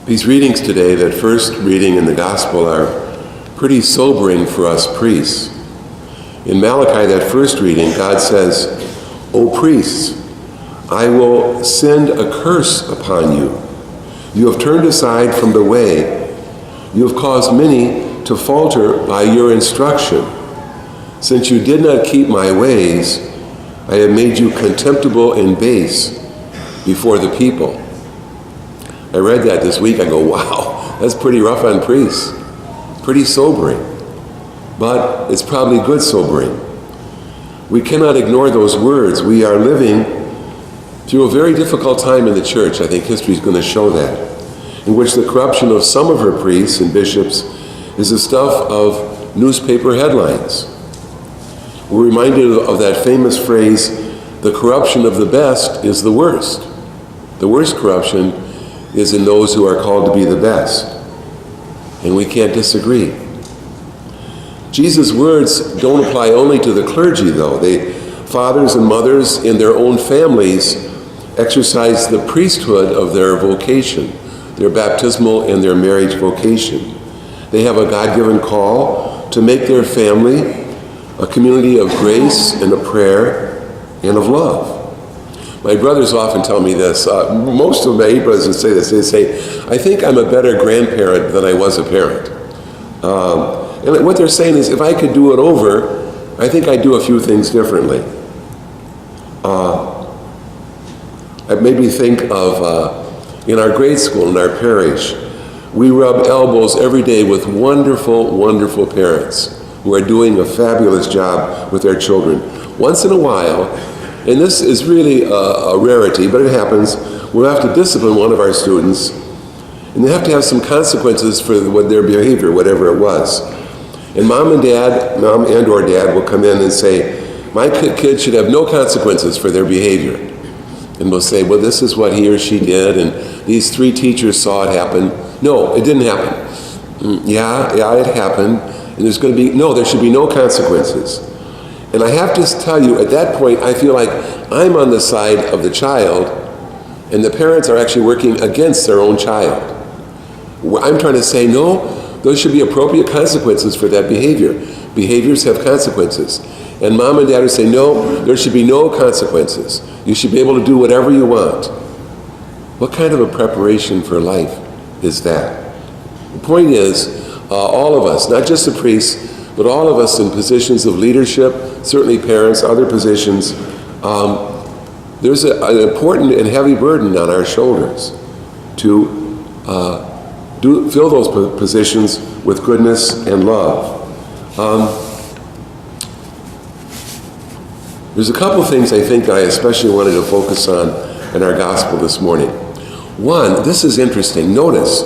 These readings today, that first reading in the Gospel, are pretty sobering for us priests. In Malachi, that first reading, God says, "O priests, I will send a curse upon you. You have turned aside from the way. You have caused many to falter by your instruction. Since you did not keep my ways, I have made you contemptible and base before the people." I read that this week. I go, wow, that's pretty rough on priests. Pretty sobering. But it's probably good sobering. We cannot ignore those words. We are living through a very difficult time in the church. I think history is going to show that, in which the corruption of some of her priests and bishops is the stuff of newspaper headlines. We're reminded of that famous phrase, the corruption of the best is the worst. The worst corruption is in those who are called to be the best. And we can't disagree. Jesus' words don't apply only to the clergy, though. Fathers and mothers in their own families exercise the priesthood of their vocation, their baptismal and their marriage vocation. They have a God-given call to make their family a community of grace and of prayer and of love. My brothers often tell me this. Most of my brothers would say this. They say, I think I'm a better grandparent than I was a parent. And what they're saying is, if I could do it over, I think I'd do a few things differently. I maybe think of, in our grade school, in our parish, we rub elbows every day with wonderful, wonderful parents who are doing a fabulous job with their children. Once in a while, and this is really a rarity, but it happens, we'll have to discipline one of our students, and they have to have some consequences for their behavior, whatever it was. And mom and or dad will come in and say, my kid should have no consequences for their behavior. And we'll say, well, this is what he or she did, and these 3 teachers saw it happen. No, it didn't happen. Yeah, it happened. And there should be no consequences. And I have to tell you, at that point, I feel like I'm on the side of the child, and the parents are actually working against their own child. I'm trying to say, no, those should be appropriate consequences for that behavior. Behaviors have consequences. And mom and dad would say, no, there should be no consequences. You should be able to do whatever you want. What kind of a preparation for life is that? The point is, all of us, not just the priests, but all of us in positions of leadership, certainly parents, other positions, there's an important and heavy burden on our shoulders to fill those positions with goodness and love. There's a couple things I think I especially wanted to focus on in our gospel this morning. One, this is interesting. Notice,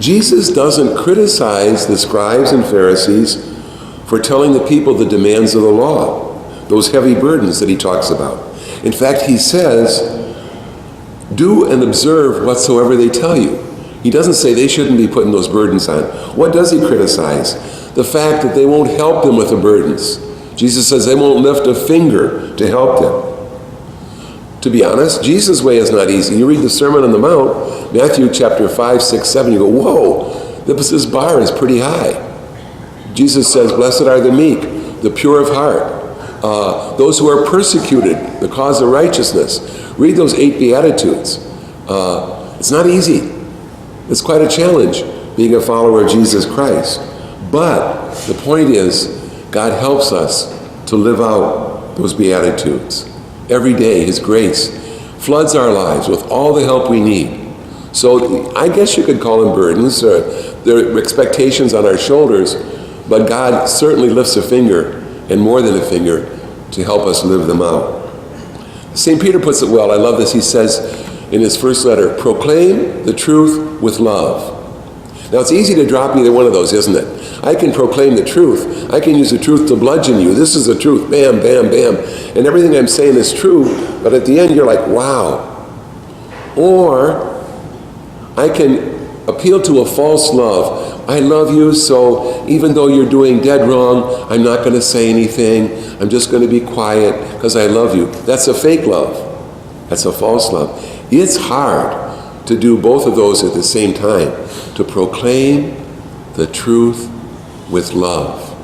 Jesus doesn't criticize the scribes and Pharisees for telling the people the demands of the law, those heavy burdens that he talks about. In fact, he says, do and observe whatsoever they tell you. He doesn't say they shouldn't be putting those burdens on. What does he criticize? The fact that they won't help them with the burdens. Jesus says they won't lift a finger to help them. To be honest, Jesus' way is not easy. You read the Sermon on the Mount, Matthew chapter 5, 6, 7, you go, whoa, this bar is pretty high. Jesus says, blessed are the meek, the pure of heart, those who are persecuted, the cause of righteousness. Read those 8 Beatitudes. It's not easy. It's quite a challenge being a follower of Jesus Christ. But the point is, God helps us to live out those Beatitudes. Every day, His grace floods our lives with all the help we need. So I guess you could call them burdens. There are expectations on our shoulders, but God certainly lifts a finger, and more than a finger, to help us live them out. St. Peter puts it well. I love this. He says in his first letter, proclaim the truth with love. Now, it's easy to drop either one of those, isn't it? I can proclaim the truth. I can use the truth to bludgeon you. This is the truth. Bam, bam, bam. And everything I'm saying is true, but at the end you're like, wow. Or I can appeal to a false love. I love you, so even though you're doing dead wrong, I'm not going to say anything. I'm just going to be quiet because I love you. That's a fake love. That's a false love. It's hard to do both of those at the same time, to proclaim the truth with love.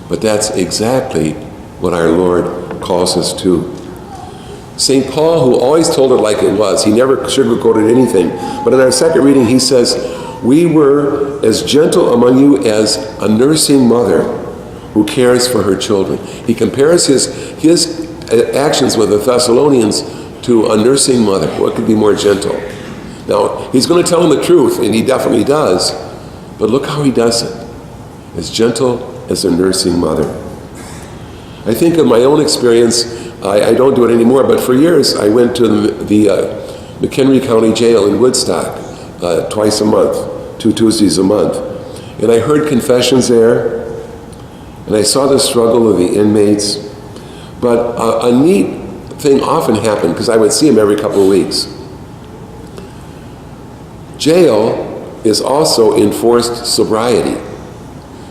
But that's exactly what our Lord calls us to. St. Paul, who always told it like it was, he never sugarcoated anything, but in our second reading he says, "We were as gentle among you as a nursing mother who cares for her children." He compares his actions with the Thessalonians to a nursing mother. What could be more gentle? Now, he's going to tell them the truth, and he definitely does, but look how he does it. As gentle as a nursing mother. I think of my own experience. I don't do it anymore, but for years I went to the McHenry County Jail in Woodstock twice a month, 2 Tuesdays a month. And I heard confessions there, and I saw the struggle of the inmates. But a neat thing often happened, because I would see them every couple of weeks. Jail is also enforced sobriety.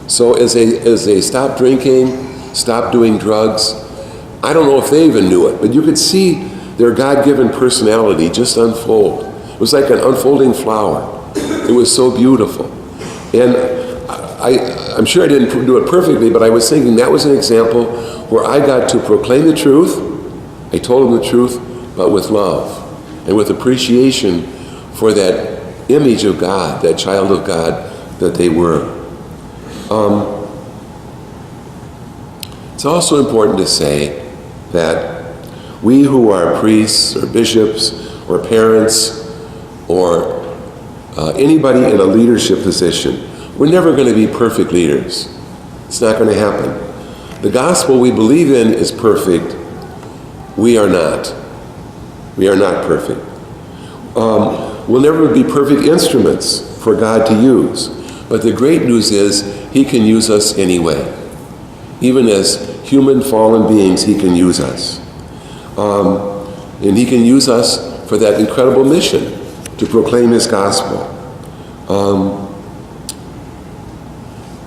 So as they stopped drinking, stopped doing drugs, I don't know if they even knew it, but you could see their God-given personality just unfold. It was like an unfolding flower. It was so beautiful. And I'm sure I didn't do it perfectly, but I was thinking that was an example where I got to proclaim the truth. I told them the truth, but with love and with appreciation for that image of God, that child of God that they were. It's also important to say that we who are priests or bishops or parents or anybody in a leadership position, we're never going to be perfect leaders. It's not going to happen. The gospel we believe in is perfect. We are not. We are not perfect. We'll never be perfect instruments for God to use. But the great news is he can use us anyway. Even as human fallen beings, he can use us. And he can use us for that incredible mission to proclaim his gospel.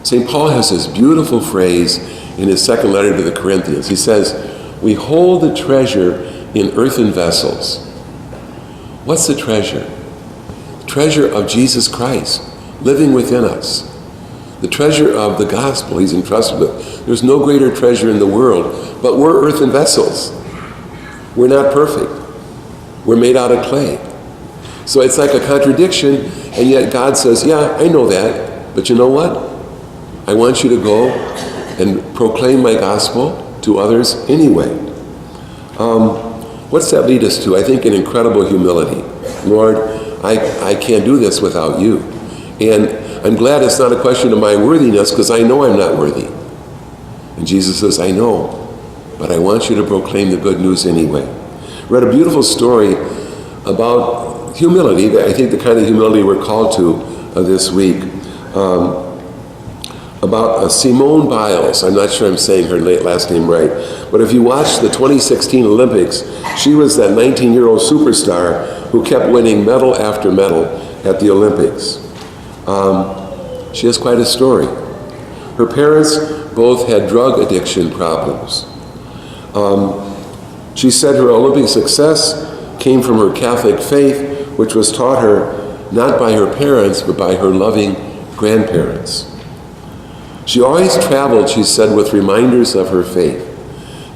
St. Paul has this beautiful phrase in his second letter to the Corinthians. He says, "We hold the treasure in earthen vessels." What's the treasure? The treasure of Jesus Christ living within us. The treasure of the gospel he's entrusted with. There's no greater treasure in the world, but we're earthen vessels. We're not perfect. We're made out of clay. So it's like a contradiction, and yet God says, yeah, I know that, but you know what? I want you to go and proclaim my gospel to others anyway. What's that lead us to? I think an incredible humility. Lord, I can't do this without you. And I'm glad it's not a question of my worthiness, because I know I'm not worthy. And Jesus says, I know, but I want you to proclaim the good news anyway. Read a beautiful story about humility, I think the kind of humility we're called to this week, about Simone Biles. I'm not sure I'm saying her last name right, but if you watch the 2016 Olympics, she was that 19-year-old superstar who kept winning medal after medal at the Olympics. She has quite a story. Her parents both had drug addiction problems. She said her Olympic success came from her Catholic faith, which was taught her not by her parents, but by her loving grandparents. She always traveled, she said, with reminders of her faith.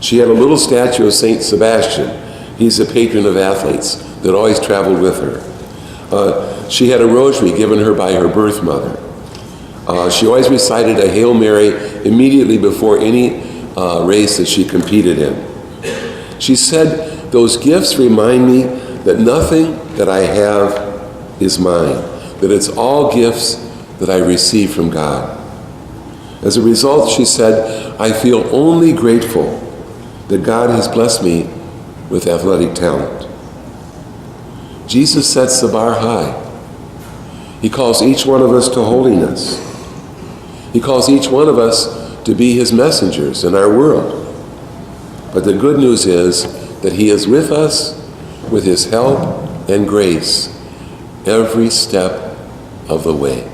She had a little statue of Saint Sebastian. He's the patron of athletes that always traveled with her. She had a rosary given her by her birth mother. She always recited a Hail Mary immediately before any race that she competed in. She said, those gifts remind me that nothing that I have is mine, that it's all gifts that I receive from God. As a result, she said, I feel only grateful that God has blessed me with athletic talent. Jesus sets the bar high. He calls each one of us to holiness. He calls each one of us to be his messengers in our world. But the good news is that he is with us with his help and grace every step of the way.